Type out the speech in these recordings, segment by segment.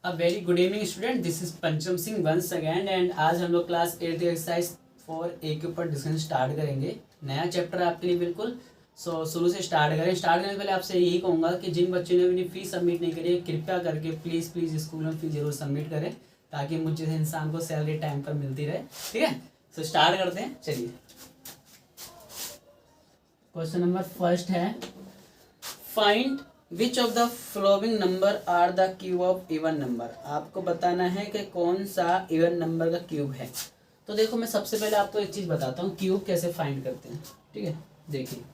A very good evening student, this is पंचम Singh once again and आज हम लोग क्लास 8 एक्सरसाइज 4A के ऊपर डिस्कशन स्टार्ट करेंगे। नया चैप्टर है आपके लिए बिल्कुल। शुरू से स्टार्ट करें। स्टार्ट करने से पहले आपसे यही कहूँगा कि जिन बच्चों ने अपनी फीस सबमिट नहीं करी है कृपया करके प्लीज़ स्कूल में फीस जरूर सबमिट करें ताकि मुझ जैसे इंसान को सैलरी टाइम पर मिलती रहे। ठीक है, तो स्टार्ट करते हैं। चलिए, क्वेश्चन नंबर फर्स्ट है, find which of the following number are the cube of even number. आपको बताना है कि कौन सा इवन नंबर का क्यूब है। तो देखो, मैं सबसे पहले आपको एक चीज़ बताता हूँ क्यूब कैसे फाइंड करते हैं। ठीक है, देखिए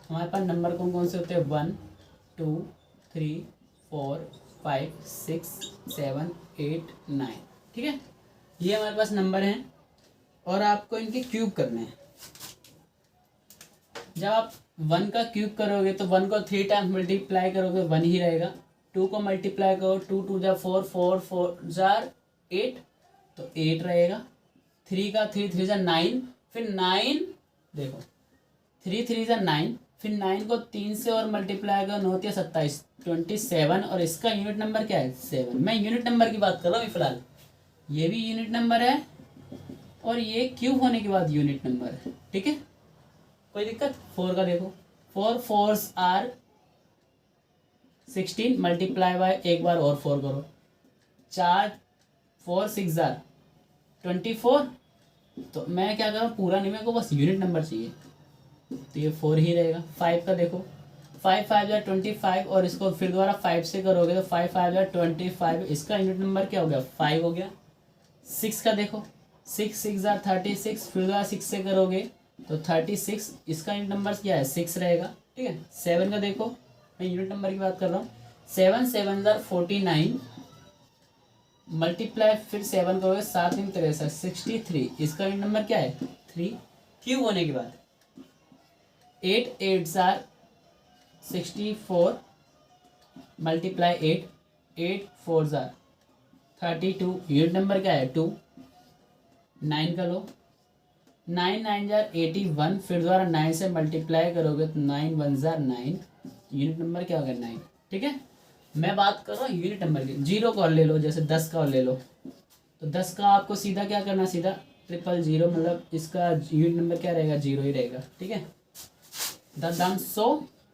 हमारे पास नंबर कौन कौन से होते हैं, 1 2 3 4 5 6 7 8 9। ठीक है, ये हमारे पास नंबर हैं और आपको इनके क्यूब करने हैं। जब आप 1 का क्यूब करोगे तो 1 को 3 टाइम्स मल्टीप्लाई करोगे 1 ही रहेगा। 2 को मल्टीप्लाई करो, 2 2 जा 4 4 4 जार 8 तो 8 रहेगा। 3 का 3 3 जा 9, फिर 9 देखो 3 3 जा 9, फिर 9 को 3 से और मल्टीप्लाई करो 9 या 27 27 और इसका यूनिट नंबर क्या है 7। मैं यूनिट नंबर की बात कर रहा हूँ फिलहाल। ये भी यूनिट नंबर है और ये क्यूब होने के बाद यूनिट नंबर है। ठीक है, कोई दिक्कत। 4 का देखो, 4 4s आर 16 मल्टीप्लाई बाय एक बार और 4 करो, 4 4 6 आर 24। तो मैं क्या करूँ, पूरा नहीं, मेरे को बस यूनिट नंबर चाहिए तो ये 4 ही रहेगा। 5 का देखो, 5 5 जार 25 और इसको फिर दोबारा 5 से करोगे तो 5 5 जार 25, इसका यूनिट नंबर क्या हो गया 5 हो गया। 6 का देखो, 6 6 जार 36, फिर दोबारा 6 से करोगे तो 36, इसका यूनिट नंबर क्या है 6 रहेगा। ठीक है, 7 का देखो, मैं यूनिट नंबर की बात कर रहा हूँ, 7 7 जार 49 मल्टीप्लाई फिर 7 करोगे 7 3 63 63, इसका यूनिट नंबर क्या है 3। क्यूब होने के बाद 8 8 jar 64 multiply 8 8 4 jar 32, unit number क्या है 2। 9 का लो, 9 9 जार 81, फिर दोबारा 9 से मल्टीप्लाई करोगे तो 9 1 जार 9, यूनिट नंबर क्या होगा 9। ठीक है, मैं बात कर रहा हूँ यूनिट नंबर की। 0 का और ले लो, जैसे 10 का और ले लो तो 10 का आपको सीधा क्या करना, सीधा 000, मतलब इसका यूनिट नंबर क्या रहेगा 0 ही रहेगा। ठीक है, 100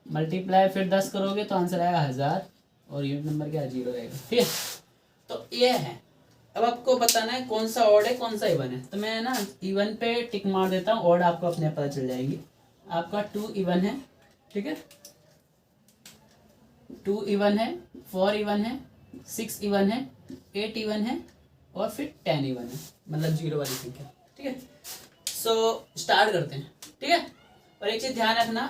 मल्टीप्लाई फिर 10 करोगे तो आंसर आएगा 1000 और यूनिट नंबर क्या है 0 रहेगा। ठीक है, तो ये है। अब आपको बताना है कौन सा ऑड है कौन सा इवन है। तो मैं ना इवन पे टिक मार देता हूँ, ऑड आपको अपने पता चल जाएगी। आपका 2 इवन है। ठीक है, 2 इवन है, 4 इवन है, 6 इवन है, 8 इवन है और फिर 10 इवन है, मतलब 0 वाली संख्या। ठीक है, सो स्टार्ट करते हैं। ठीक है, और एक चीज ध्यान रखना,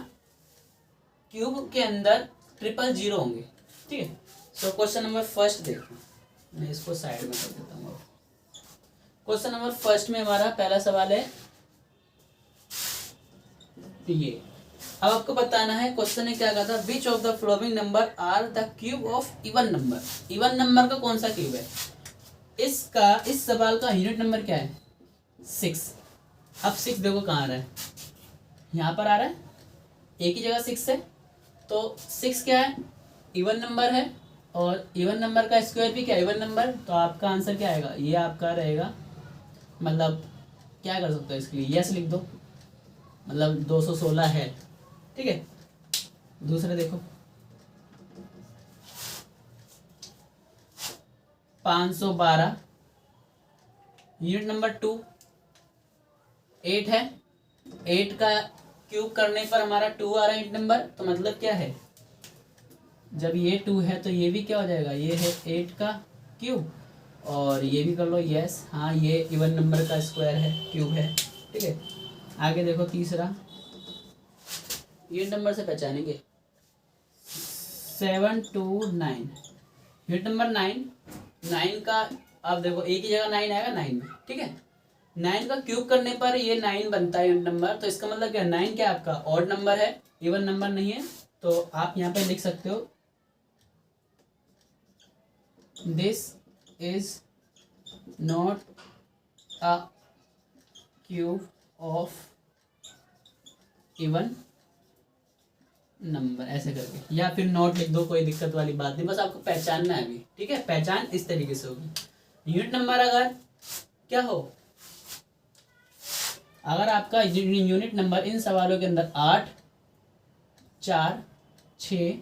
क्यूब के अंदर 000 होंगे। ठीक है, सो क्वेश्चन नंबर फर्स्ट देखो, मैं इसको साइड में कर देता हूँ। क्वेश्चन नंबर फर्स्ट में हमारा पहला सवाल है ये। अब आपको बताना है, क्वेश्चन ने क्या कहा था, which of the following number are the cube of even number. Even number का कौन सा क्यूब है। इसका इस सवाल का यूनिट नंबर क्या है 6। अब 6 देखो कहाँ आ रहा है, यहाँ पर आ रहा है, एक ही जगह 6 है। तो 6 क्या है, इवन नंबर है और इवन नंबर का स्क्वायर भी क्या है इवन नंबर। तो आपका आंसर क्या आएगा, ये आपका रहेगा, मतलब क्या कर सकते हो इसके लिए यस लिख दो, मतलब 216 है। ठीक है, दूसरे देखो 512, यूनिट नंबर 2 8 है। 8 का क्यूब करने पर हमारा 2 आ रहा है यूनिट नंबर, तो मतलब क्या है, जब ये 2 है तो ये भी क्या हो जाएगा, ये है 8 का क्यूब और ये भी कर लो यस, हाँ ये इवन नंबर का स्क्वायर है, क्यूब है। ठीक है, आगे देखो तीसरा, यूनिट नंबर से पहचानेंगे 7 2 9, यूनिट नंबर 9। 9 का अब देखो एक ही जगह 9 आएगा 9 में। ठीक है, 9 का क्यूब करने पर ये 9 बनता है यूनिट नंबर, तो इसका मतलब क्या 9 क्या आपका ऑड नंबर है, इवन नंबर नहीं है। तो आप यहाँ पे लिख सकते हो this is not a cube of even number ऐसे करके, या फिर नोट लिख दो, कोई दिक्कत वाली बात नहीं, बस आपको पहचानना है अभी, ठीक है। पहचान इस तरीके से होगी। यूनिट नंबर अगर क्या हो, अगर आपका यूनिट नंबर इन सवालों के अंदर 8, 4, 6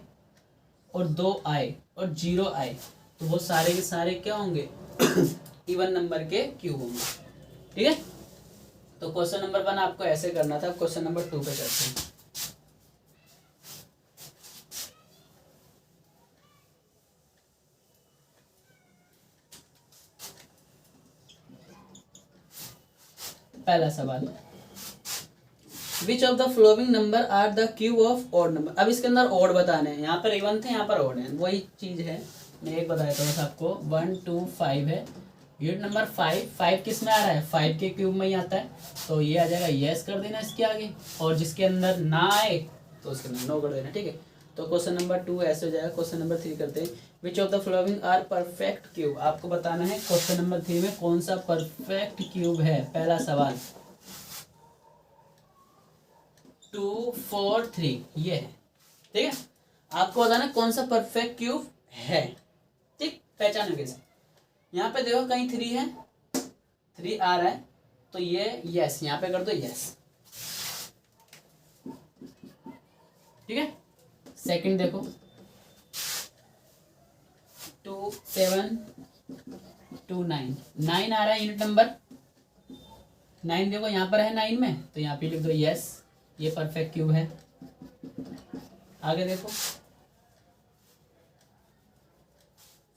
और 2 आए और 0 आए, तो वो सारे के सारे क्या होंगे इवन नंबर के क्यूब होंगे, ठीक है। तो क्वेश्चन नंबर 1 आपको ऐसे करना था, क्वेश्चन नंबर 2 पे करते हैं। पहला सवाल, which of the following number are the cube of odd number. अब इसके अंदर ऑड बताने हैं, यहाँ पर इवन थे, यहाँ पर ऑड है, वही चीज है। मैं एक बताया था बस आपको, 1, 2, 5 है। यूनिट नंबर 5 किस में आ रहा है, 5 के क्यूब में ही आता है, तो ये आ जाएगा यस कर देना इसके आगे, और जिसके अंदर ना आए तो उसके अंदर नो कर देना, ठीक है। तो क्वेश्चन नंबर 2 ऐसे हो जाएगा। क्वेश्चन नंबर 3 करते हैं, which of the following are perfect cube. आपको बताना है क्वेश्चन नंबर 3 में कौन सा परफेक्ट क्यूब है। पहला सवाल 2, 4, 3 ये है, ठीक है। आपको बताना कौन सा परफेक्ट क्यूब है, ठीक। पहचानो कैसे, यहाँ पे देखो कहीं 3 है, 3 आ रहा है, तो ये यस यहाँ पे कर दो यस, ठीक है। सेकंड देखो 2, 7, 2, 9 9 आ रहा है यूनिट नंबर 9, देखो यहाँ पर है 9 में, तो यहाँ पे लिख दो यस, ये परफेक्ट क्यूब है। आगे देखो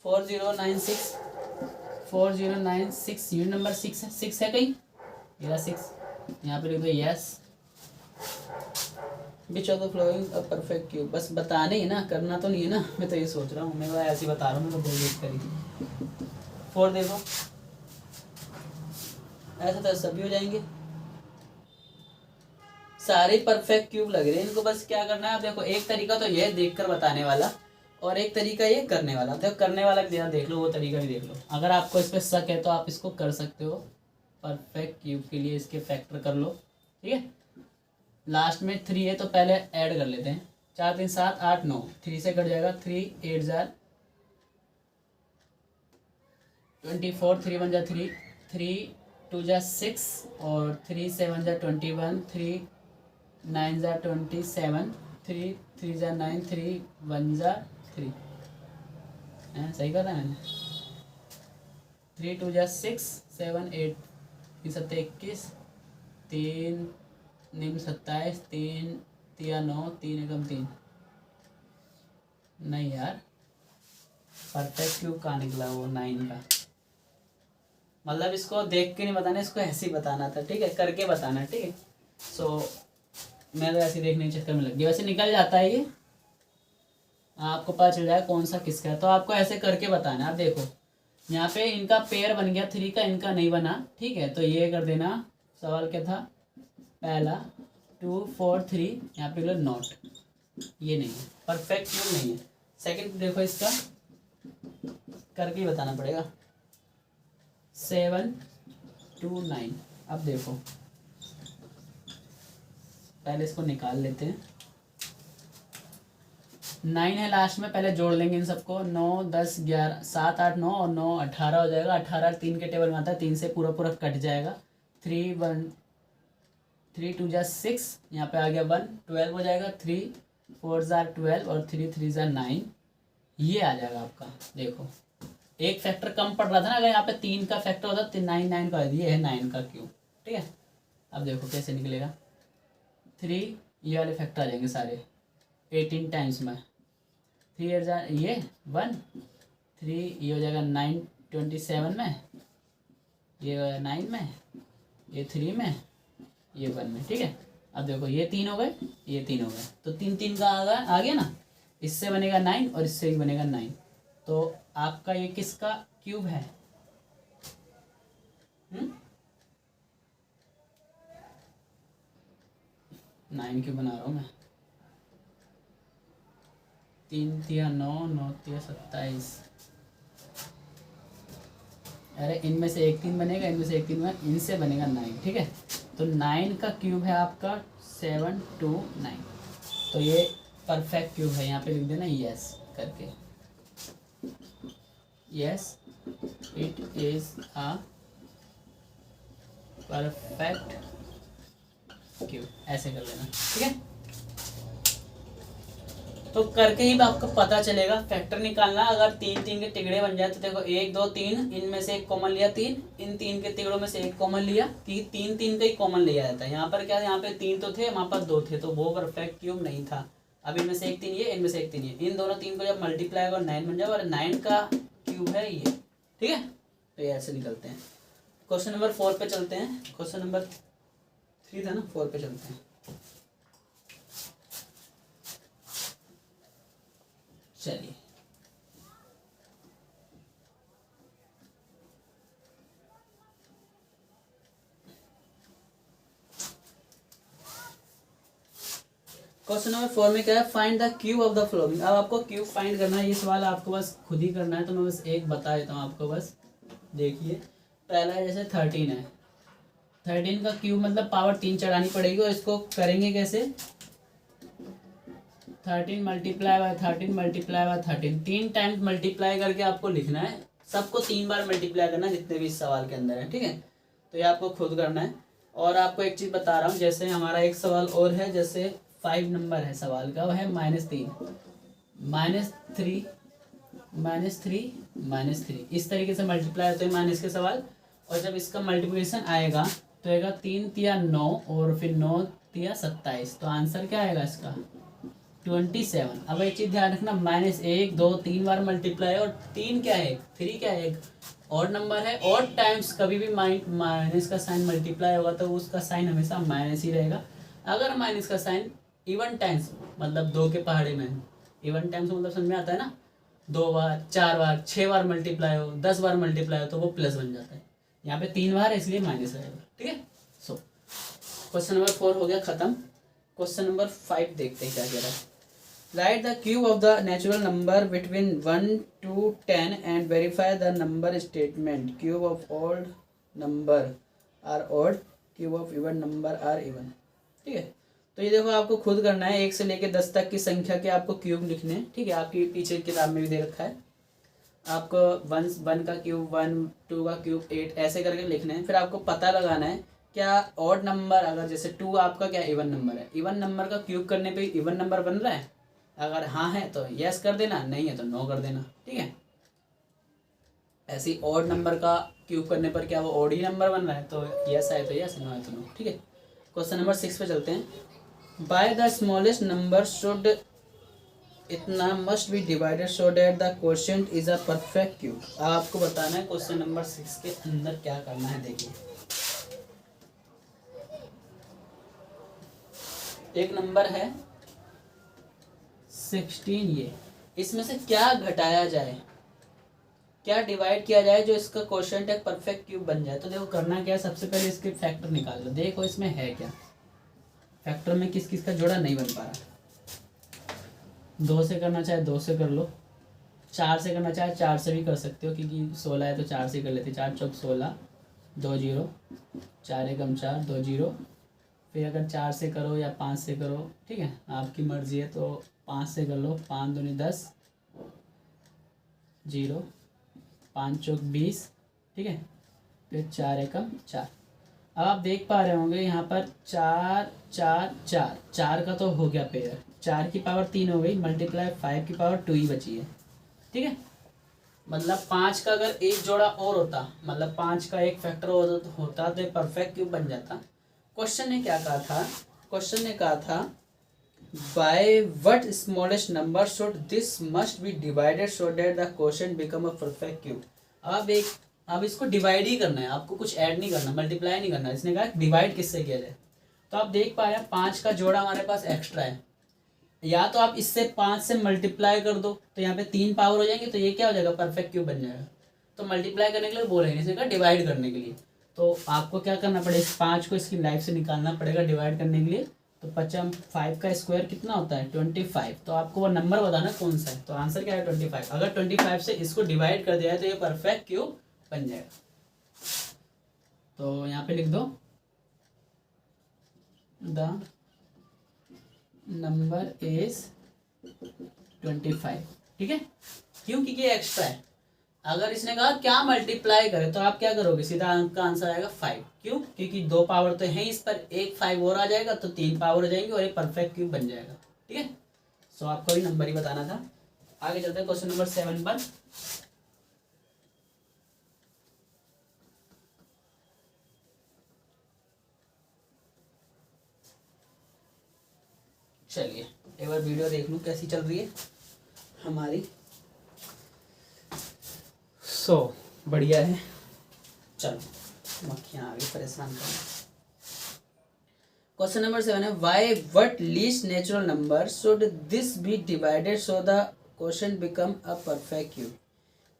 4096 4096 यूनिट नंबर 6 है, 6 है कहीं, ये 6, यहाँ पे लिख दो yes. Which of the flowing a perfect cube, बस बताने ही ना, करना तो नहीं है ना, मैं तो ये सोच रहा हूँ, मैं ऐसे ही बता रहा हूँ, मैं तो बोल करी। 4 देखो, ऐसा तो सभी हो जाएंगे, सारे परफेक्ट क्यूब लग रहे हैं इनको। बस क्या करना है, आप देखो एक तरीका तो ये है देखकर बताने वाला, और एक तरीका ये करने वाला। देखो करने वाला भी देख लो, वो तरीका भी देख लो। अगर आपको इस पर शक है तो आप इसको कर सकते हो, परफेक्ट क्यूब के लिए इसके फैक्टर कर लो, ठीक है। लास्ट में 3 है तो पहले ऐड कर लेते हैं, 4, 3, 7, 8, 9, 3 से कट जाएगा, 3, 8 जार 24, 3, 1 जा 3, 3, 2 जा 6 और 3, 7 जा 21, 3, 9 जा 27, 3, 3 जा 9, 3, 1 जा 3, सही कर रहा है मैंने। 3, 2 जा 6, 7, 8, 3 7 21, 3 9 27, 3 3 9, 3 एकम 3, नहीं यार परफेक्ट क्यूब कहाँ निकला वो 9 का, मतलब इसको देख के नहीं बताना, इसको ऐसे ही बताना था, ठीक है, करके बताना, ठीक है। सो मैं तो ऐसे देखने के चक्कर में लग गया, वैसे निकल जाता है ये, आपको पता चल जाएगा कौन सा किसका है, तो आपको ऐसे करके बताना। आप देखो यहाँ पे इनका पेयर बन गया 3 का, इनका नहीं बना, ठीक है, तो ये कर देना। सवाल क्या था, पहला 2, 4, 3, यहाँ पे लो नॉट, ये नहीं है, परफेक्ट क्यूब नहीं है। सेकंड देखो इसका करके ही बताना पड़ेगा, 7, 2, 9। अब देखो पहले इसको निकाल लेते हैं, 9 है लास्ट में, पहले जोड़ लेंगे इन सबको, 9, 10, 11, 7, 8, 9 और 9 18 हो जाएगा। 18 3 के टेबल में आता है, 3 से पूरा पूरा कट जाएगा। 3, 1, 3, 2 जा 6, यहाँ पे आ गया 1, 12 हो जाएगा। 3, 4 जा 12 और 3, 3 जा 9, ये आ जाएगा आपका। देखो एक फैक्टर कम पड़ रहा था ना, अगर यहाँ पे 3 का फैक्टर होता तो 9 9 का, ये है 9 का क्यूब, ठीक है। अब देखो कैसे निकलेगा, 3 ये वाले फैक्टर आ जाएंगे सारे 18 टाइम्स में, 3 8 जा ये 1, 3 ये हो जाएगा 9 27 में, ये 9 में, ये 3 में, ये 1 में, ठीक है। अब देखो ये 3 हो गए, ये 3 हो गए, तो 3 3 का आ गया ना, इससे बनेगा 9 और इससे भी बनेगा 9, तो आपका ये किसका क्यूब है? 9 क्यूब बना रहा हूँ मैं, 3 3 9 9 3 27, अरे इनमें से एक 3 बनेगा, इनमें से एक 3 बनेगा, इनसे बनेगा 9, ठीक है। तो 9 का क्यूब है आपका 7 2 9, तो ये परफेक्ट क्यूब है, यहाँ पे लिख देना यस करके, yes it is a perfect cube, ऐसे कर देना, ठीक है। तो करके ही आपको पता चलेगा। फैक्टर निकालना, अगर तीन तीन के तिगड़े बन जाए तो देखो 1 2 3, इनमें से एक कॉमन लिया 3, इन 3 के तिगड़ों में से एक कॉमन लिया, तीन तीन का ही कॉमन लिया जाता है। यहाँ पर क्या, यहाँ पे 3 तो थे, वहाँ पर 2 थे, तो वो परफेक्ट क्यूब नहीं था। अब इनमें से एक 3 ये, इनमें से एक 3 ये, इन दोनों 3 को जब मल्टीप्लाई होगा 9 बन जाएगा, और 9 का क्यूब है ये, ठीक है। तो ये ऐसे निकलते हैं। क्वेश्चन नंबर 4 पे चलते हैं। क्वेश्चन नंबर 3 था ना, 4 पे चलते हैं। चलिए, क्वेश्चन नंबर 4 में क्या है, find the cube of the following. अब आपको क्यूब फाइंड करना है, ये सवाल आपको बस खुद ही करना है, तो मैं बस एक बता देता हूँ आपको। बस देखिए, पहला है जैसे 13 है, 13 का क्यूब मतलब पावर 3 चढ़ानी पड़ेगी, और इसको करेंगे कैसे, 13 multiply by 13 multiply by 13, 3 times multiply करके आपको लिखना है। सबको 3 बार मल्टीप्लाई करना है, जितने भी इस सवाल के अंदर है, ठीक है। तो ये आपको खुद करना है। और आपको एक चीज़ बता रहा हूँ, जैसे हमारा एक सवाल और है, जैसे 5 नंबर है सवाल का, वो है -3 -3 -3 इस तरीके से मल्टीप्लाई होते हैं माइनस के सवाल। और जब इसका मल्टीप्लिकेशन आएगा तो आएगा 3 तिया 9, और फिर 9 तिया 27, तो आंसर क्या आएगा इसका 27। अब एक चीज ध्यान रखना, -1 2 3 बार मल्टीप्लाई, और 3 क्या है, 3 क्या है, एक ऑड नंबर है। ऑड टाइम्स कभी भी माइनस का साइन मल्टीप्लाई होगा तो उसका साइन हमेशा माइनस ही रहेगा। अगर माइनस का साइन इवन टाइम्स, मतलब 2 के पहाड़े में, इवन टाइम्स मतलब समझ में आता है ना, 2 बार 4 बार 6 बार मल्टीप्लाई हो, 10 बार मल्टीप्लाई हो, तो वो प्लस बन जाता है। यहाँ पे 3 बार है इसलिए माइनस रहेगा, ठीक है। सो क्वेश्चन नंबर 4 हो गया खत्म। क्वेश्चन नंबर 5 देखते हैं क्या कह रहा है। Write the cube of the natural number between 1 to 10 and verify the number statement. Cube of odd number are odd, cube of even number are even. ठीक है। तो ये देखो, आपको खुद करना है, 1 से लेकर 10 तक की संख्या के आपको क्यूब लिखने हैं, ठीक है। आपकी पीछे किताब में भी दे रखा है आपको, 1 का क्यूब 1, 2 का क्यूब 8, ऐसे करके लिखने हैं। फिर आपको पता लगाना है क्या ऑड नंबर, अगर जैसे 2 आपका क्या इवन नंबर है, इवन नंबर का क्यूब करने पे इवन नंबर बन रहा है। अगर हाँ है तो यस कर देना, नहीं है तो नो कर देना, ठीक है। ऐसे ऑड नंबर का क्यूब करने पर क्या वो ऑड ही नंबर बन रहा है, तो यस है तो यस, नो है तो नो, ठीक है। क्वेश्चन नंबर 6 पे चलते हैं। By the smallest number should इतना must be divided so that the quotient is a perfect cube. आपको बताना है क्वेश्चन नंबर 6 के अंदर क्या करना है। देखिए, एक नंबर है 16, ये इसमें से क्या घटाया जाए, क्या डिवाइड किया जाए जो इसका क्वोशिएंट एक परफेक्ट क्यूब बन जाए। तो देखो करना क्या है, सबसे पहले इसके फैक्टर निकाल लो। देखो इसमें है क्या, फैक्टर में किस किस का जोड़ा नहीं बन पा रहा। 2 से करना चाहे 2 से कर लो, 4 से करना चाहे 4 से भी कर सकते हो, क्योंकि 16 है तो 4 से कर लेते। 4 चौक 16, 2 0, 4 एकम 4, 2 0। फिर अगर 4 से करो या 5 से करो, ठीक है, आपकी मर्जी है, तो 5 से कर लो, 5 दूनी 10, 0, 5 चौक 20, ठीक है। फिर 4 एकम 4। अब आप देख पा रहे होंगे यहाँ पर 4 4 4, 4 का तो हो गया पेयर, 4 की पावर 3 हो गई, मल्टीप्लाई 5 की पावर 2 ही बची है, ठीक है। मतलब 5 का अगर एक जोड़ा और होता, मतलब 5 का एक फैक्टर और होता तो ये परफेक्ट क्यूब बन जाता। क्वेश्चन ने क्या कहा था, क्वेश्चन ने कहा था by what smallest number should this must be divided so that the quotient become a perfect cube. अब इसको डिवाइड ही करना है, आपको कुछ ऐड नहीं करना, मल्टीप्लाई नहीं करना। इसने कहा डिवाइड किससे किया जाए। तो आप देख पा रहे हैं 5 का जोड़ा हमारे पास एक्स्ट्रा है, या तो आप इससे 5 से मल्टीप्लाई कर दो, तो यहाँ पे 3 पावर हो जाएंगे, तो ये क्या हो जाएगा, परफेक्ट क्यूब बन जाएगा। तो मल्टीप्लाई करने के लिए बोलेंगे, इसने कहा डिवाइड करने के लिए। तो आपको क्या करना पड़ेगा, इस 5 को इसकी लाइफ से निकालना पड़ेगा डिवाइड करने के लिए। तो 5 का स्क्वायर कितना होता है 25। तो आपको वो नंबर बताना कौन सा है, तो आंसर क्या है 25। अगर 25 से इसको डिवाइड कर दिया है तो ये परफेक्ट क्यूब बन जाएगा। तो यहाँ पे लिख दो द नंबर इज 25, ठीक है। क्यों? क्योंकि ये एक्स्ट्रा है। अगर इसने कहा क्या मल्टीप्लाई करें तो आप क्या करोगे, सीधा अंक का आंसर आएगा 5। क्यों? क्योंकि 2 पावर तो है इस पर, एक 5 और आ जाएगा तो 3 पावर हो जाएंगे और एक परफेक्ट क्यूब बन जाएगा, ठीक है। सो आपको भी नंबर ही बताना था। आगे चलते हैं क्वेश्चन नंबर 7 पर। चलिए एक बार वीडियो देख लूँ कैसी चल रही है हमारी। बढ़िया है। चलो मक्खियाँ आ गई परेशान करना। क्वेश्चन नंबर 7 है by what least natural number should this be divided so the question become a perfect cube.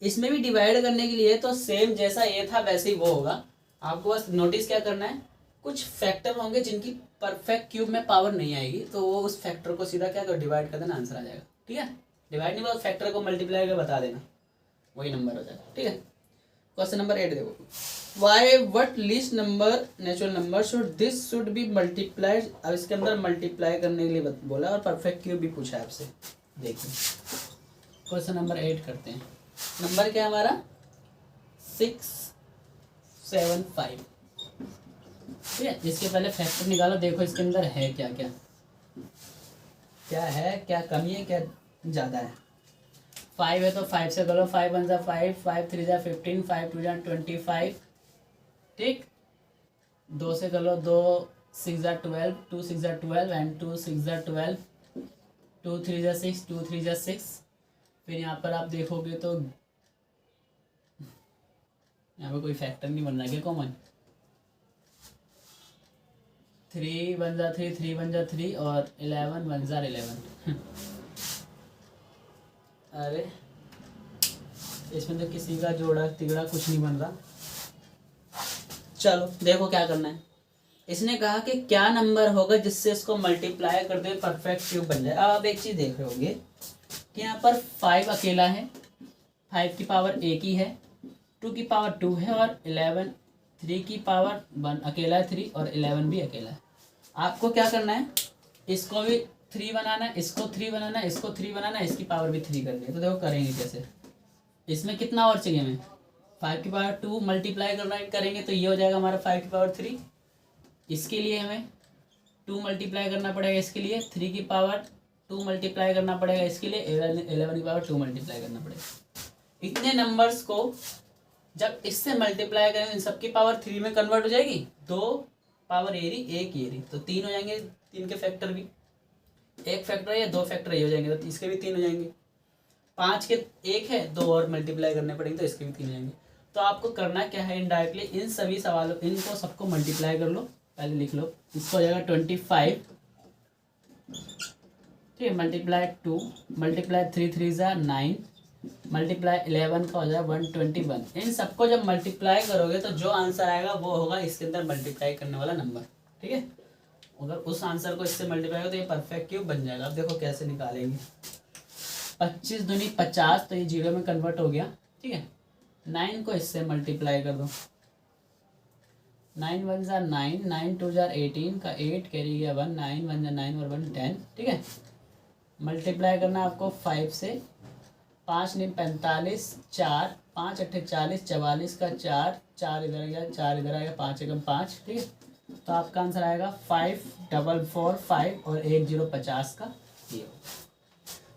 इसमें भी डिवाइड करने के लिए तो सेम जैसा ये था वैसे ही वो होगा। आपको बस नोटिस क्या करना है, कुछ फैक्टर होंगे जिनकी परफेक्ट क्यूब में पावर नहीं आएगी, तो वो उस फैक्टर को सीधा क्या करो, डिवाइड कर देना, आंसर आ जाएगा, ठीक है। डिवाइड नहीं, बस फैक्टर को मल्टीप्लाई करके बता देना, वही नंबर हो जाएगा, ठीक है। क्वेश्चन नंबर 8 देखो, Y what least number natural number should be multiplied. अब इसके अंदर मल्टीप्लाई करने के लिए बोला और परफेक्ट क्यूब भी पूछा है आपसे। देखिए क्वेश्चन नंबर 8 करते हैं। नंबर क्या है हमारा 675, ठीक है। इसके पहले फैक्टर निकालो, देखो इसके अंदर है क्या क्या, क्या है, क्या कमी है, क्या ज़्यादा है। 5 है तो 5 से करो, 5 1 5, 5 3 15, 5 2 25, ठीक। 2 से करो, 2 6 12, 2 6 12 एंड 2 6 12, 2 3 6, 2 3 6। फिर यहाँ पर आप देखोगे तो यहाँ पे कोई फैक्टर नहीं बन रहा है क्या कॉमन। 3 1 3, 3 1 3 और 11 1 11। अरे इसमें तो किसी का जोड़ा तिगड़ा कुछ नहीं बन रहा। चलो देखो क्या करना है। इसने कहा कि क्या नंबर होगा जिससे इसको मल्टीप्लाई कर दे परफेक्ट क्यूब बन जाए। अब आप एक चीज़ देख रहे होगे कि यहाँ पर 5 अकेला है, 5 की पावर 1 ही है, 2 की पावर 2 है और 11 3 की पावर 1 अकेला है, 3 और 11 भी अकेला है। आपको क्या करना है, इसको भी 3 बनाना है, इसको 3 बनाना है, इसको 3 बनाना है, इसकी पावर भी 3 करनी है। तो देखो करेंगे कैसे। इसमें कितना और चाहिए हमें, 5 की पावर 2 मल्टीप्लाई करना करेंगे तो ये हो जाएगा हमारा 5 की पावर 3। इसके लिए हमें 2 मल्टीप्लाई करना पड़ेगा, इसके लिए 3 की पावर 2 मल्टीप्लाई करना पड़ेगा, इसके लिए 11 की पावर 2 मल्टीप्लाई करना पड़ेगा। इतने नंबर्स को जब इससे मल्टीप्लाई करेंगे इन सबकी पावर 3 में कन्वर्ट हो जाएगी। 2 पावर एरी 1 एरी तो 3 हो जाएंगे, 3 के फैक्टर भी, 1 फैक्टर या 2 फैक्टर ये हो जाएंगे तो इसके भी 3 हो जाएंगे। 5 के 1 है, 2 और मल्टीप्लाई करने पड़ेंगे तो इसके भी 3 हो जाएंगे। तो आपको करना क्या है, इनडायरेक्टली इन सभी सवालों इनको सबको मल्टीप्लाई कर लो। पहले लिख लो, इसको हो जाएगा 25, ठीक है, मल्टीप्लाई 2, मल्टीप्लाई 3 3 9, मल्टीप्लाई 11 का हो जाएगा 121। इन सबको जब मल्टीप्लाई करोगे तो जो आंसर आएगा वो होगा इसके अंदर मल्टीप्लाई करने वाला नंबर, ठीक है। अगर उस आंसर को इससे मल्टीप्लाई करो तो ये परफेक्ट क्यूब बन जाएगा। अब देखो कैसे निकालेंगे। 25 दूनी 50 तो ये 0 में कन्वर्ट हो गया, ठीक है। 9 को इससे मल्टीप्लाई कर दो, 9 1 9, 9 2 18 का 8 कैरी गया 1, 9 1 9 और 1 10, ठीक है। मल्टीप्लाई करना आपको 5 से, 5 9 45, 4 5 8 40, 44 का 4 4 इधर गया, 4 इधर आएगा, 5 एकम 5, ठीक है। तो आपका आंसर आएगा 5 4 4 5 और 1 0 50 का ये।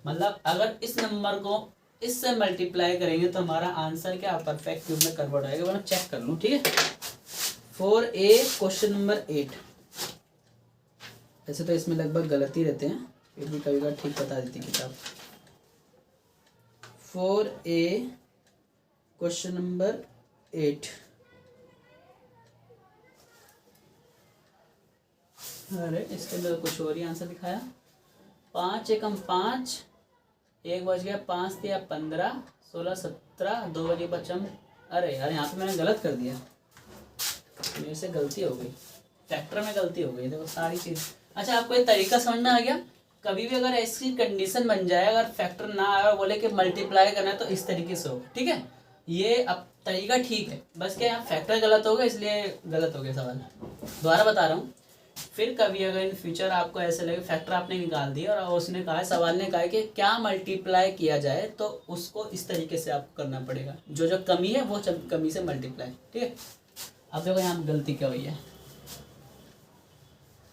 मतलब अगर इस नंबर को इससे मल्टीप्लाई करेंगे तो हमारा आंसर क्या परफेक्ट क्यूब में कन्वर्ट होएगा। मैं चेक कर लूँ, ठीक है। 4A question number 8। वैसे तो इसमें लगभग गलती रहते हैं, फिर भी कभी कभी ठीक बता देती किताब। 4A question number 8। अरे इसके अंदर कुछ और ही आंसर दिखाया। 5 एकम 5, 1 बज गया, 5 दिया 15, 16 17, 2 बजे बचम। अरे यार यहाँ पे मैंने गलत कर दिया, मेरे से गलती हो गई, फैक्टर में गलती हो गई। देखो सारी चीज़। अच्छा आपको ये तरीका समझ में आ गया। कभी भी अगर ऐसी कंडीशन बन जाए, अगर फैक्टर ना आए और बोले कि मल्टीप्लाई करना है तो इस तरीके से हो, ठीक है। ये अब तरीका ठीक है, बस क्या यहाँ फैक्टर गलत हो गया इसलिए गलत हो गया सवाल। दोबारा बता रहा हूँ, फिर कभी अगर इन फ्यूचर आपको ऐसे लगे फैक्टर आपने निकाल दिया और उसने कहा है, सवाल ने कहा है कि क्या मल्टीप्लाई किया जाए, तो उसको इस तरीके से आपको करना पड़ेगा, जो जो कमी है वो कमी से मल्टीप्लाई। ठीक है, अब देखो यहाँ गलती क्या हुई है,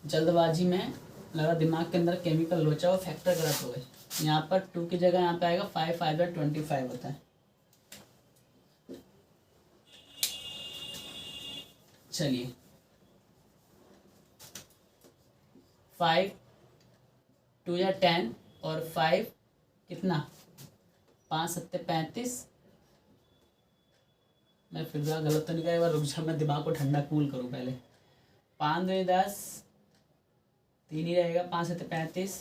जल्दबाजी में लगा दिमाग के अंदर केमिकल लोचा, वो फैक्टर गलत हो गए। यहाँ पर 2 की जगह यहाँ पे आएगा 5, 5 बाय 25 होता है। चलिए 5 2 या 10 और 5 कितना 5 7 35। मैं फिर गलत तो नहीं कहा, एक बार रुक जा, मैं दिमाग को ठंडा कूल करूँ पहले। 5 2 10, 3 ही रहेगा, 5 7 35,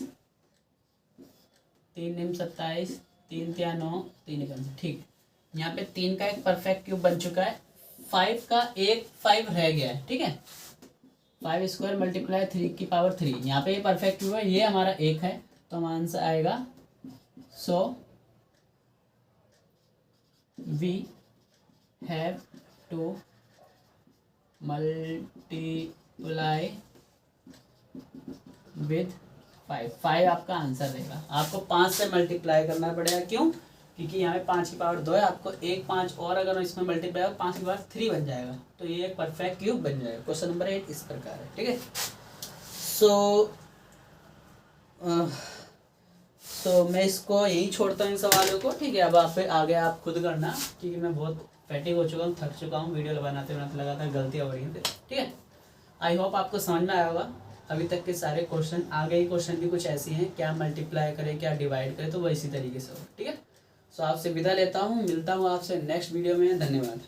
3 9 27, 3 3 9, 3 1। ठीक, यहाँ पे 3 का एक परफेक्ट क्यूब बन चुका है, 5 का एक 5 रह गया है। ठीक है, 5 स्क्वायर मल्टीप्लाई 3 की पावर 3, यहाँ पे ये परफेक्ट क्यूब है, ये हमारा 1 है, तो हमारा आंसर आएगा। So we have to multiply with 5 आपका आंसर रहेगा। आपको 5 से मल्टीप्लाई करना पड़ेगा, क्यों? क्योंकि यहाँ पे 5 की पावर 2 है, आपको 1 5 और अगर इसमें मल्टीप्लाई हो 5 की पावर 3 बन जाएगा, तो ये एक परफेक्ट क्यूब बन जाएगा। क्वेश्चन नंबर 8 इस प्रकार है। ठीक है, सो मैं इसको यही छोड़ता हूँ इन सवालों को। ठीक है, अब आप आगे आप खुद करना, क्योंकि मैं बहुत फैटिक हो चुका हूँ, थक चुका हूँ, वीडियो बनाते बनाते लगातार गलतियाँ हो रही हैं। ठीक है, आई होप आपको समझ में आया होगा। अभी तक के सारे क्वेश्चन, आगे ही क्वेश्चन भी कुछ ऐसी हैं, क्या मल्टीप्लाई करें क्या डिवाइड करें, तो वो इसी तरीके से हो। ठीक है, सो आपसे विदा लेता हूँ, मिलता हूँ आपसे नेक्स्ट वीडियो में। धन्यवाद।